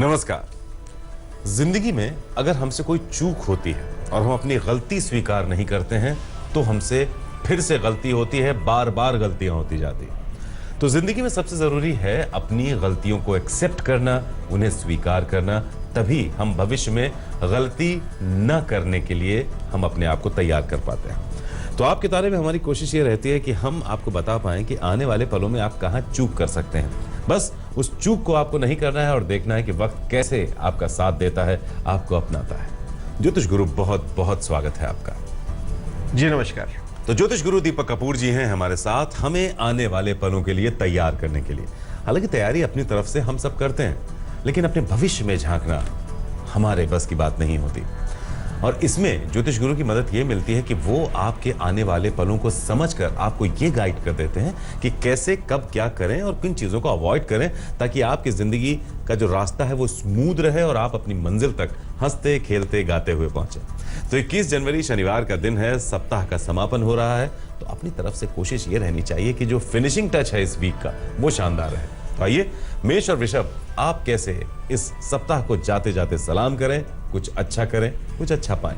नमस्कार। जिंदगी में अगर हमसे कोई चूक होती है और हम अपनी गलती स्वीकार नहीं करते हैं तो हमसे फिर से गलती होती है, बार बार गलतियां होती जाती हैं। तो जिंदगी में सबसे जरूरी है अपनी गलतियों को एक्सेप्ट करना, उन्हें स्वीकार करना। तभी हम भविष्य में गलती न करने के लिए हम अपने आप को तैयार कर पाते हैं। तो आपके तारे में हमारी कोशिश ये रहती है कि हम आपको बता पाएं कि आने वाले पलों में आप कहां चूक कर सकते हैं। बस उस चूक को आपको नहीं करना है और देखना है कि वक्त कैसे आपका साथ देता है, आपको अपनाता है। ज्योतिष गुरु, बहुत बहुत स्वागत है आपका। जी नमस्कार। तो ज्योतिष गुरु दीपक कपूर जी हैं हमारे साथ, हमें आने वाले पलों के लिए तैयार करने के लिए। हालांकि तैयारी अपनी तरफ से हम सब करते हैं, लेकिन अपने भविष्य में झांकना हमारे बस की बात नहीं होती। और इसमें ज्योतिष गुरु की मदद ये मिलती है कि वो आपके आने वाले पलों को समझकर आपको ये गाइड कर देते हैं कि कैसे, कब, क्या करें और किन चीज़ों को अवॉइड करें, ताकि आपकी ज़िंदगी का जो रास्ता है वो स्मूथ रहे और आप अपनी मंजिल तक हंसते खेलते गाते हुए पहुंचे। तो 21 जनवरी शनिवार का दिन है, सप्ताह का समापन हो रहा है। तो अपनी तरफ से कोशिश ये रहनी चाहिए कि जो फिनिशिंग टच है इस वीक का वो शानदार रहे। तो आइए, मेष और वृषभ, आप कैसे इस सप्ताह को जाते जाते सलाम करें, कुछ अच्छा करें, कुछ अच्छा पाएं।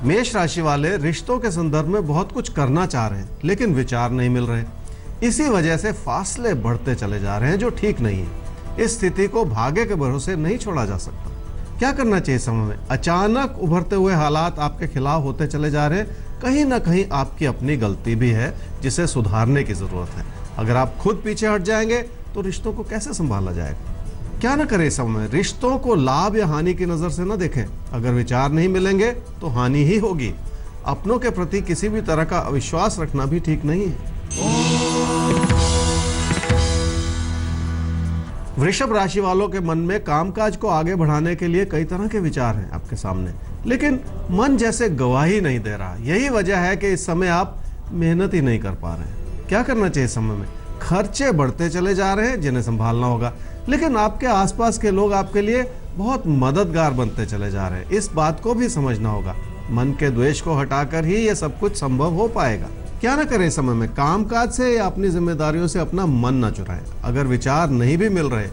मेष राशि वाले रिश्तों के संदर्भ में बहुत कुछ करना चाह रहे हैं, लेकिन विचार नहीं मिल रहे। इसी वजह से फासले बढ़ते चले जा रहे हैं, जो ठीक नहीं है। इस स्थिति को भाग्य के भरोसे नहीं छोड़ा जा सकता। क्या करना चाहिए समय में? अचानक उभरते हुए हालात आपके खिलाफ होते चले जा रहे हैं। कहीं ना कहीं आपकी अपनी गलती भी है, जिसे सुधारने की जरूरत है। अगर आप खुद पीछे हट जाएंगे तो रिश्तों को कैसे संभाला जाएगा? क्या ना करें इस समय? रिश्तों को लाभ या हानि की नजर से न देखें। अगर विचार नहीं मिलेंगे तो हानि ही होगी। अपनों के प्रति किसी भी तरह का अविश्वास रखना भी ठीक नहीं है। वृषभ राशि वालों के मन में कामकाज को आगे बढ़ाने के लिए कई तरह के विचार हैं आपके सामने, लेकिन मन जैसे गवाही नहीं दे रहा। यही वजह है कि इस समय आप मेहनत ही नहीं कर पा रहे हैं। क्या करना चाहिए समय में? खर्चे बढ़ते चले जा रहे हैं, जिन्हें संभालना होगा, लेकिन आपके आसपास के लोग आपके लिए बहुत मददगार बनते चले जा रहे हैं। इस बात को भी समझना होगा। मन के द्वेष को हटाकर ही ये सब कुछ संभव हो पाएगा। क्या ना करें समय में? कामकाज से या अपनी जिम्मेदारियों से अपना मन न चुराएं। अगर विचार नहीं भी मिल रहे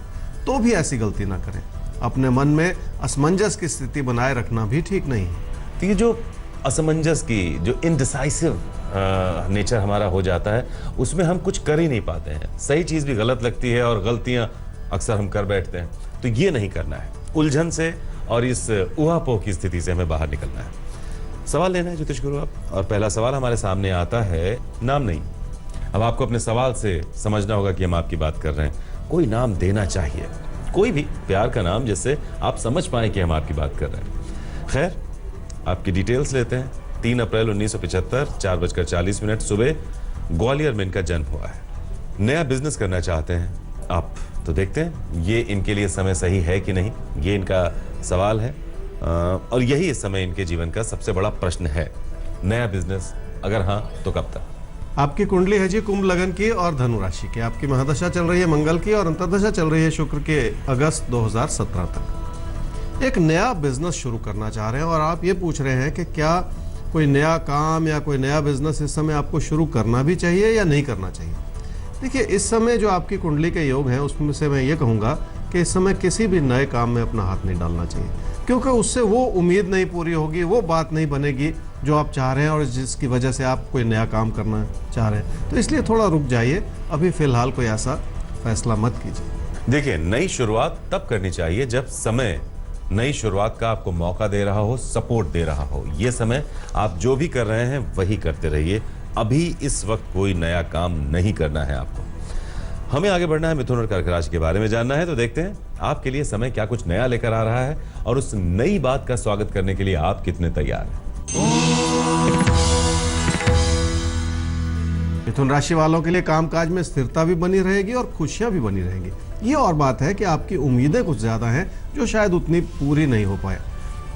तो भी ऐसी गलती ना करें। अपने मन में असमंजस की स्थिति बनाए रखना भी ठीक नहीं है। तो ये जो असमंजस की, जो इनडिसाइसिव नेचर हमारा हो जाता है, उसमें हम कुछ कर ही नहीं पाते हैं। सही चीज़ भी गलत लगती है और गलतियां अक्सर हम कर बैठते हैं। तो ये नहीं करना है। उलझन से और इस ऊहापोह की स्थिति से हमें बाहर निकलना है। सवाल लेना है ज्योतिष गुरु आप, और पहला सवाल हमारे सामने आता है नाम नहीं। अब आपको अपने सवाल से समझना होगा कि हम आपकी बात कर रहे हैं। कोई नाम देना चाहिए, कोई भी प्यार का नाम, जिससे आप समझ पाए कि हम आपकी बात कर रहे हैं। खैर, आपकी डिटेल्स लेते हैं। 3 अप्रैल 1975 4:40 सुबह ग्वालियर में इनका जन्म हुआ है। नया बिजनेस करना चाहते हैं आप, तो देखते हैं ये इनके लिए समय सही है कि नहीं, ये इनका सवाल है। और यही इस समय इनके जीवन का सबसे बड़ा प्रश्न है। नया बिजनेस, अगर हाँ तो कब तक? आपकी कुंडली है जी कुंभ लगन की और धनु राशि की। आपकी महादशा चल रही है मंगल की और अंतर्दशा चल रही है शुक्र के, अगस्त 2017 तक। एक नया बिजनेस शुरू करना चाह रहे हैं और आप ये पूछ रहे हैं कि क्या कोई नया काम या कोई नया बिजनेस इस समय आपको शुरू करना भी चाहिए या नहीं करना चाहिए। देखिए, इस समय जो आपकी कुंडली के योग हैं उसमें से मैं ये कहूँगा कि इस समय किसी भी नए काम में अपना हाथ नहीं डालना चाहिए, क्योंकि उससे वो उम्मीद नहीं पूरी होगी, वो बात नहीं बनेगी जो आप चाह रहे हैं और जिसकी वजह से आप कोई नया काम करना चाह रहे हैं। तो इसलिए थोड़ा रुक जाइए, अभी फिलहाल कोई ऐसा फैसला मत कीजिए। देखिए, नई शुरुआत तब करनी चाहिए जब समय नई शुरुआत का आपको मौका दे रहा हो, सपोर्ट दे रहा हो। ये समय आप जो भी कर रहे हैं वही करते रहिए। अभी इस वक्त कोई नया काम नहीं करना है आपको। हमें आगे बढ़ना है, मिथुन और कर्क राशि के बारे में जानना है। तो देखते हैं आपके लिए समय क्या कुछ नया लेकर आ रहा है और उस नई बात का स्वागत करने के लिए आप कितने तैयार हैं। मिथुन राशि वालों के लिए कामकाज में स्थिरता भी बनी रहेगी और खुशियां भी बनी रहेंगी। ये और बात है कि आपकी उम्मीदें कुछ ज्यादा हैं, जो शायद उतनी पूरी नहीं हो पाए।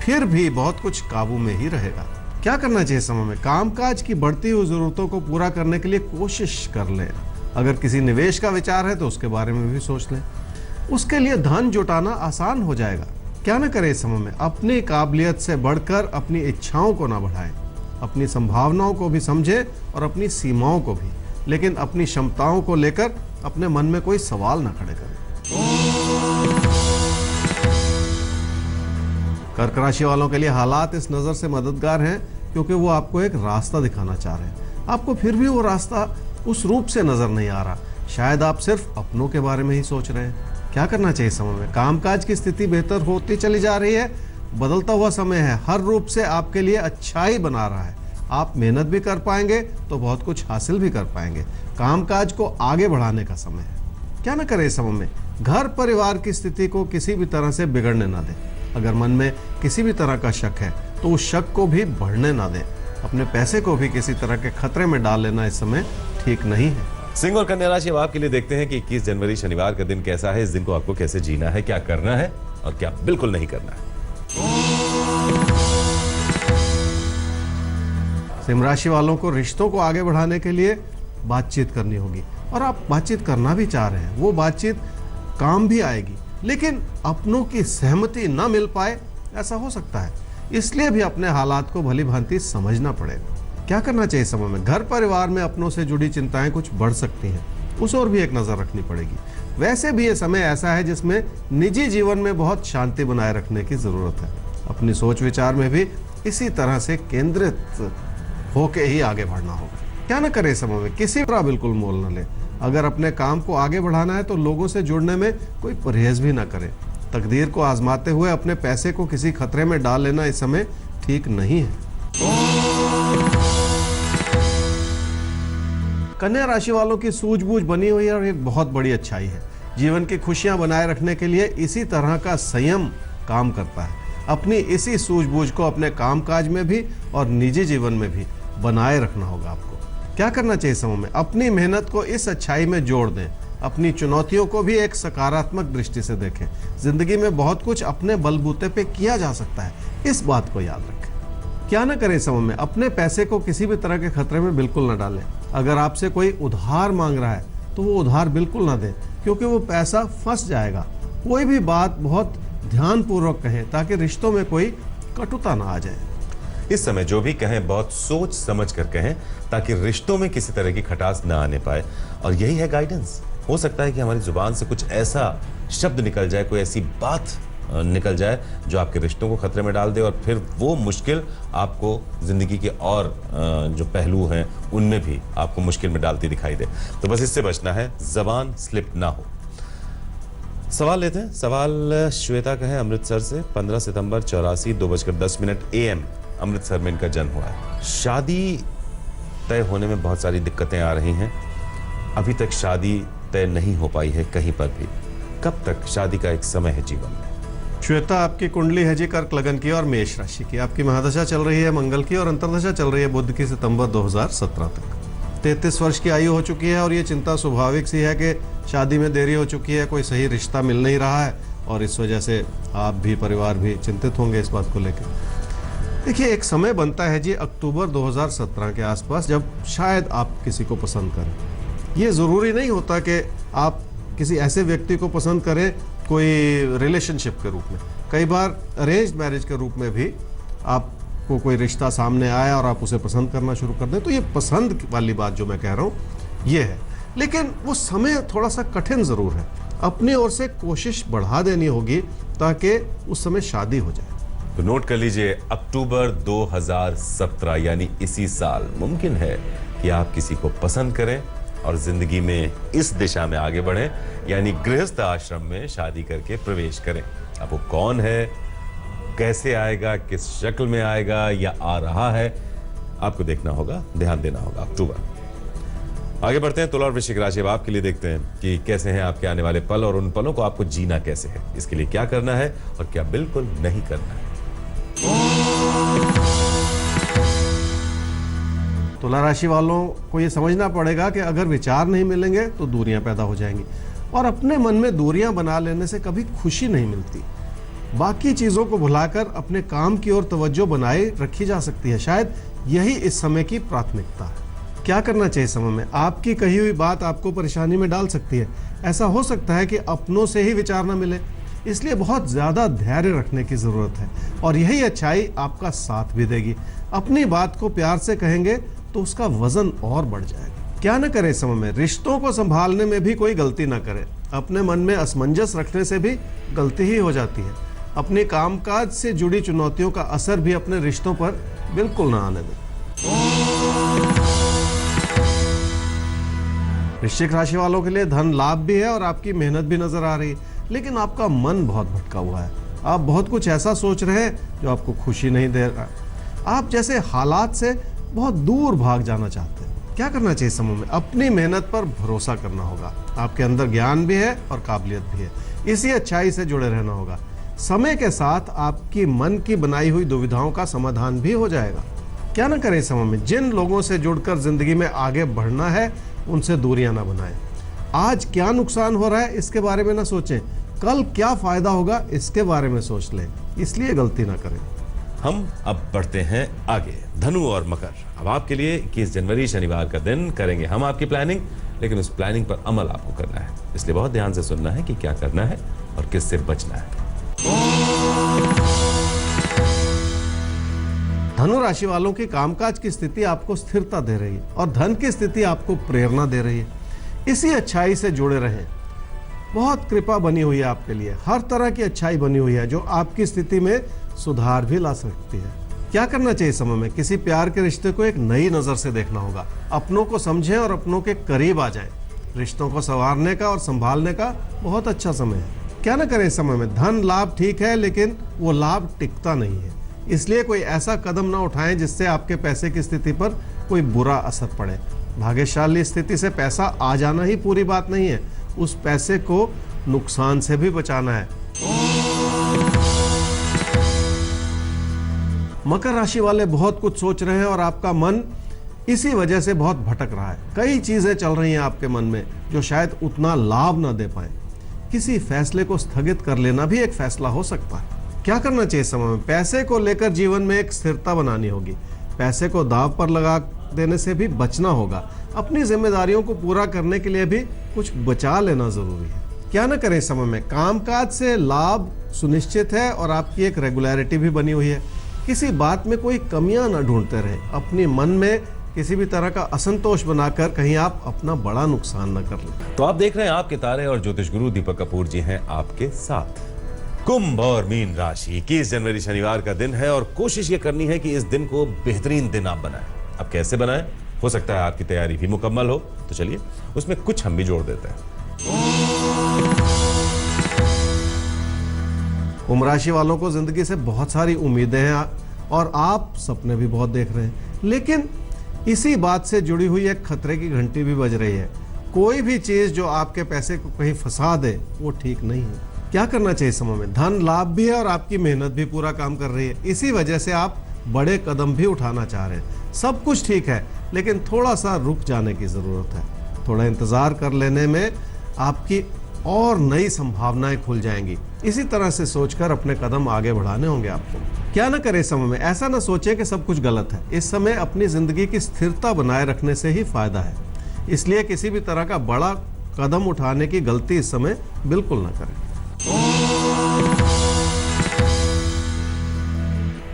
फिर भी बहुत कुछ काबू में ही रहेगा। क्या करना चाहिए समय में? कामकाज की बढ़ती हुई जरूरतों को पूरा करने के लिए कोशिश कर लें। अगर किसी निवेश का विचार है तो उसके बारे में भी सोच लें। उसके लिए धन जुटाना आसान हो जाएगा। क्या ना करें इस समय में? अपनी काबिलियत से बढ़कर अपनी इच्छाओं को ना बढ़ाएं। अपनी संभावनाओं को भी समझें और अपनी सीमाओं को भी, लेकिन अपनी क्षमताओं को लेकर अपने मन में कोई सवाल ना खड़े करें। कर्क राशि वालों के लिए हालात इस नज़र से मददगार हैं क्योंकि वो आपको एक रास्ता दिखाना चाह रहे हैं। आपको फिर भी वो रास्ता उस रूप से नज़र नहीं आ रहा। शायद आप सिर्फ अपनों के बारे में ही सोच रहे हैं। क्या करना चाहिए समय में? कामकाज की स्थिति बेहतर होती चली जा रही है। बदलता हुआ समय है, हर रूप से आपके लिए अच्छाई बना रहा है। आप मेहनत भी कर पाएंगे तो बहुत कुछ हासिल भी कर पाएंगे। कामकाज को आगे बढ़ाने का समय है। क्या ना करें इस समय में? घर परिवार की स्थिति को किसी भी तरह से बिगड़ने ना दें। अगर मन में किसी भी तरह का शक है तो उस शक को भी बढ़ने ना दें। अपने पैसे को भी किसी तरह के खतरे में डाल लेना इस समय ठीक नहीं है। सिंह और कन्या राशि अब आपके लिए देखते हैं कि 21 जनवरी शनिवार का दिन कैसा है। इस दिन को आपको कैसे जीना है, क्या करना है और क्या बिल्कुल नहीं करना है। सिंह राशि वालों को रिश्तों को आगे बढ़ाने के लिए बातचीत करनी होगी और आप बातचीत करना भी चाह रहे हैं। वो बातचीत काम भी आएगी, लेकिन अपनों की सहमति ना मिल पाए ऐसा हो सकता है। इसलिए भी अपने हालात को भली भांति समझना पड़ेगा। क्या करना चाहिए समय में? घर परिवार में अपनों से जुड़ी चिंताएं कुछ बढ़ सकती हैं, उस ओर भी एक नज़र रखनी पड़ेगी। वैसे भी ये समय ऐसा है जिसमें निजी जीवन में बहुत शांति बनाए रखने की ज़रूरत है। अपनी सोच विचार में भी इसी तरह से केंद्रित होके ही आगे बढ़ना होगा। क्या ना करें समय में? किसी तरह बिल्कुल मोल न ले। अगर अपने काम को आगे बढ़ाना है तो लोगों से जुड़ने में कोई परहेज भी ना करें। तकदीर को आजमाते हुए अपने पैसे को किसी खतरे में डाल लेना इस समय ठीक नहीं है। कन्या राशि वालों की सूझबूझ बनी हुई है और एक बहुत बड़ी अच्छाई है। जीवन की खुशियां बनाए रखने के लिए इसी तरह का संयम काम करता है। अपनी इसी सूझबूझ को अपने कामकाज में भी और निजी जीवन में भी बनाए रखना होगा आपको। क्या करना चाहिए समय में? अपनी मेहनत को इस अच्छाई में जोड़ दें। अपनी चुनौतियों को भी एक सकारात्मक दृष्टि से देखें। जिंदगी में बहुत कुछ अपने बलबूते पे किया जा सकता है, इस बात को याद रखें। क्या ना करें समय में? अपने पैसे को किसी भी तरह के खतरे में बिल्कुल ना डालें। अगर आपसे कोई उधार मांग रहा है तो वो उधार बिल्कुल ना दें, क्योंकि वो पैसा फंस जाएगा। कोई भी बात बहुत ध्यानपूर्वक कहें ताकि रिश्तों में कोई कटुता ना आ जाए। इस समय जो भी कहें बहुत सोच समझ कर कहें ताकि रिश्तों में किसी तरह की खटास ना आने पाए। और यही है गाइडेंस। हो सकता है कि हमारी जुबान से कुछ ऐसा शब्द निकल जाए, कोई ऐसी बात निकल जाए जो आपके रिश्तों को खतरे में डाल दे और फिर वो मुश्किल आपको जिंदगी के और जो पहलू हैं उनमें भी आपको मुश्किल में डालती दिखाई दे। तो बस इससे बचना है, जबान स्लिप ना हो। सवाल लेते हैं। सवाल श्वेता का है अमृतसर से। 15 सितंबर 84 2:10 AM अमृतसर में इनका जन्म हुआ है। शादी तय होने में बहुत सारी दिक्कतें आ रही हैं। अभी तक शादी तय नहीं हो पाई है कहीं पर भी। कब तक शादी का एक समय है जीवन में? श्वेता, आपकी कुंडली है जी कर्क लगन की और मेष राशि की। आपकी महादशा चल रही है मंगल की और अंतर्दशा चल रही है बुध की सितंबर 2017 तक। 33 वर्ष की आयु हो चुकी है और ये चिंता स्वाभाविक सी है कि शादी में देरी हो चुकी है, कोई सही रिश्ता मिल नहीं रहा है और इस वजह से आप भी, परिवार भी चिंतित होंगे इस बात को लेकर। देखिए, एक समय बनता है जी अक्टूबर 2017 के आसपास जब शायद आप किसी को पसंद करें। ये ज़रूरी नहीं होता कि आप किसी ऐसे व्यक्ति को पसंद करें कोई रिलेशनशिप के रूप में। कई बार अरेंज्ड मैरिज के रूप में भी आपको कोई रिश्ता सामने आया और आप उसे पसंद करना शुरू कर दें। तो ये पसंद वाली बात जो मैं कह रहा हूँ ये है, लेकिन वो समय थोड़ा सा कठिन ज़रूर है। अपनी ओर से कोशिश बढ़ा देनी होगी ताकि उस समय शादी हो जाए। तो नोट कर लीजिए, अक्टूबर 2017 यानी इसी साल मुमकिन है कि आप किसी को पसंद करें और जिंदगी में इस दिशा में आगे बढ़ें, यानी गृहस्थ आश्रम में शादी करके प्रवेश करें। अब वो कौन है, कैसे आएगा, किस शक्ल में आएगा या आ रहा है, आपको देखना होगा, ध्यान देना होगा। अक्टूबर। आगे बढ़ते हैं। तुला और वृश्चिक राशि अब आपके लिए देखते हैं कि कैसे हैं आपके आने वाले पल और उन पलों को आपको जीना कैसे है। इसके लिए क्या करना है और क्या बिल्कुल नहीं करना है। तुला राशि वालों को ये समझना पड़ेगा कि अगर विचार नहीं मिलेंगे तो दूरियां पैदा हो जाएंगी और अपने मन में दूरियां बना लेने से कभी खुशी नहीं मिलती। बाकी चीज़ों को भुलाकर अपने काम की ओर तवज्जो बनाए रखी जा सकती है। शायद यही इस समय की प्राथमिकता है। क्या करना चाहिए समय में? आपकी कही हुई बात आपको परेशानी में डाल सकती है। ऐसा हो सकता है कि अपनों से ही विचार न मिले, इसलिए बहुत ज़्यादा धैर्य रखने की ज़रूरत है और यही अच्छाई आपका साथ भी देगी। अपनी बात को प्यार से कहेंगे तो उसका वजन और बढ़ जाएगा। क्या न करें इस समय में? रिश्तों को संभालने में भी कोई गलती ना करे। अपने मन में असमंजस रखने से भी गलती ही हो जाती है। अपने कामकाज से जुड़ी चुनौतियों का असर भी अपने रिश्तों पर बिल्कुल ना आने दें। वृश्चिक राशि वालों के लिए धन लाभ भी है और आपकी मेहनत भी नजर आ रही है, लेकिन आपका मन बहुत भटका हुआ है। आप बहुत कुछ ऐसा सोच रहे हैं जो आपको खुशी नहीं दे रहा। आप जैसे हालात से बहुत दूर भाग जाना चाहते हैं। क्या करना चाहिए समय में? अपनी मेहनत पर भरोसा करना होगा। आपके अंदर ज्ञान भी है और काबिलियत भी है, इसी अच्छाई से जुड़े रहना होगा। समय के साथ आपकी मन की बनाई हुई दुविधाओं का समाधान भी हो जाएगा। क्या ना करें समय में? जिन लोगों से जुड़कर जिंदगी में आगे बढ़ना है उनसे दूरियां ना बनाएं। आज क्या नुकसान हो रहा है इसके बारे में ना सोचें, कल क्या फायदा होगा इसके बारे में सोच लें, इसलिए गलती ना करें। हम अब बढ़ते हैं आगे। धनु और मकर, अब आपके लिए 21 जनवरी शनिवार का दिन करेंगे हम आपकी प्लानिंग, लेकिन उस प्लानिंग पर अमल आपको करना है, इसलिए बहुत ध्यान से सुनना है कि क्या करना है और किससे बचना है। धनु राशि वालों की कामकाज की स्थिति आपको स्थिरता दे रही है और धन की स्थिति आपको प्रेरणा दे रही है। इसी अच्छाई से जुड़े रहें। बहुत कृपा बनी हुई है आपके लिए, हर तरह की अच्छाई बनी हुई है जो आपकी स्थिति में सुधार भी ला सकती है। क्या करना चाहिए समय में? किसी प्यार के रिश्ते को एक नई नजर से देखना होगा। अपनों को समझें और अपनों के करीब आ जाएं। रिश्तों को संवारने का और संभालने का बहुत अच्छा समय है। क्या ना करें इस समय में? धन लाभ ठीक है, लेकिन वो लाभ टिकता नहीं है, इसलिए कोई ऐसा कदम ना उठाएं जिससे आपके पैसे की स्थिति पर कोई बुरा असर पड़े। भाग्यशाली स्थिति से पैसा आ जाना ही पूरी बात नहीं है, उस पैसे को नुकसान से भी बचाना है। मकर राशि वाले बहुत कुछ सोच रहे हैं और आपका मन इसी वजह से बहुत भटक रहा है। कई चीजें चल रही हैं आपके मन में जो शायद उतना लाभ ना दे पाए। किसी फैसले को स्थगित कर लेना भी एक फैसला हो सकता है। क्या करना चाहिए समय में? पैसे को लेकर जीवन में एक स्थिरता बनानी होगी। पैसे को दांव पर लगा देने से भी बचना होगा। अपनी जिम्मेदारियों को पूरा करने के लिए भी कुछ बचा लेना जरूरी है। क्या ना करें समय में? कामकाज से लाभ सुनिश्चित है और आपकी एक रेगुलरिटी भी बनी हुई है। किसी बात में कोई कमियां ना ढूंढते रहे। अपने मन में किसी भी तरह का असंतोष बनाकर कहीं आप अपना बड़ा नुकसान न कर लें। तो आप देख रहे हैं आपके तारे और ज्योतिष गुरु दीपक कपूर जी हैं आपके साथ। कुंभ और मीन राशि, 21 जनवरी शनिवार का दिन है और कोशिश ये करनी है कि इस दिन को बेहतरीन दिन आप बनाएं। अब कैसे बनाएं? हो सकता है आपकी तैयारी भी मुकम्मल हो, तो चलिए उसमें कुछ हम भी जोड़ देते हैं। कुंभ राशि वालों को जिंदगी से बहुत सारी उम्मीदें हैं और आप सपने भी बहुत देख रहे हैं, लेकिन इसी बात से जुड़ी हुई एक खतरे की घंटी भी बज रही है। कोई भी चीज जो आपके पैसे को कहीं फंसा दे वो ठीक नहीं है। क्या करना चाहिए समय में? धन लाभ भी है और आपकी मेहनत भी पूरा काम कर रही है, इसी वजह से आप बड़े कदम भी उठाना चाह रहे हैं। सब कुछ ठीक है, लेकिन थोड़ा सा रुक जाने की जरूरत है। थोड़ा इंतजार कर लेने में आपकी और नई संभावनाएं खुल जाएंगी। इसी तरह से सोचकर अपने कदम आगे बढ़ाने होंगे आपको। क्या ना करें समय में? ऐसा ना सोचें कि सब कुछ गलत है। इस समय अपनी जिंदगी की स्थिरता बनाए रखने से ही फायदा है, इसलिए किसी भी तरह का बड़ा कदम उठाने की गलती इस समय बिल्कुल ना करें।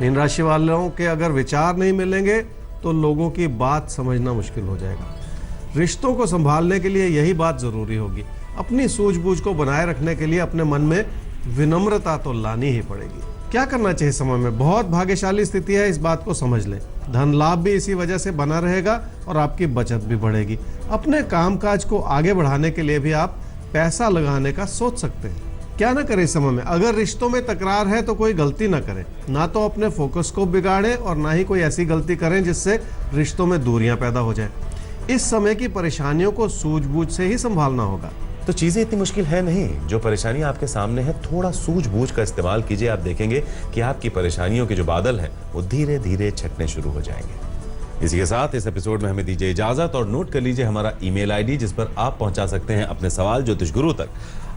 मीन राशि वालों के अगर विचार नहीं मिलेंगे तो लोगों की बात समझना मुश्किल हो जाएगा। रिश्तों को संभालने के लिए यही बात जरूरी होगी। अपनी सूझबूझ को बनाए रखने के लिए अपने मन में विनम्रता तो लानी ही पड़ेगी। क्या करना चाहिए समय में? बहुत भाग्यशाली स्थिति है, इस बात को समझ लें। धन लाभ भी इसी वजह से बना रहेगा और आपकी बचत भी बढ़ेगी। अपने कामकाज को आगे बढ़ाने के लिए भी आप पैसा लगाने का सोच सकते हैं। क्या ना करें समय में? अगर रिश्तों में तकरार है तो कोई गलती ना करें, ना तो अपने फोकस को बिगाड़ें और ना ही कोई ऐसी गलती करें जिससे रिश्तों में दूरियां पैदा हो जाए। इस समय की परेशानियों को सूझबूझ से ही संभालना होगा। तो चीजें इतनी मुश्किल है नहीं। जो परेशानी आपके सामने है, थोड़ा सूझबूझ का इस्तेमाल कीजिए। आप देखेंगे कि आपकी परेशानियों के जो बादल हैं वो धीरे धीरे छटने शुरू हो जाएंगे। इसी के साथ इस एपिसोड में हमें दीजिए इजाजत और नोट कर लीजिए हमारा ईमेल आईडी जिस पर आप पहुंचा सकते हैं अपने सवाल ज्योतिष गुरु तक।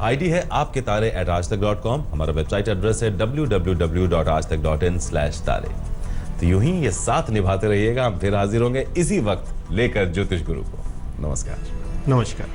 आईडी है आपके तारे@aajtak.com। हमारा वेबसाइट एड्रेस है www.aajtak.in/तारे। तो यूं ही ये साथ निभाते रहिएगा। हम फिर हाजिर होंगे इसी वक्त लेकर ज्योतिष गुरु को। नमस्कार। नमस्कार।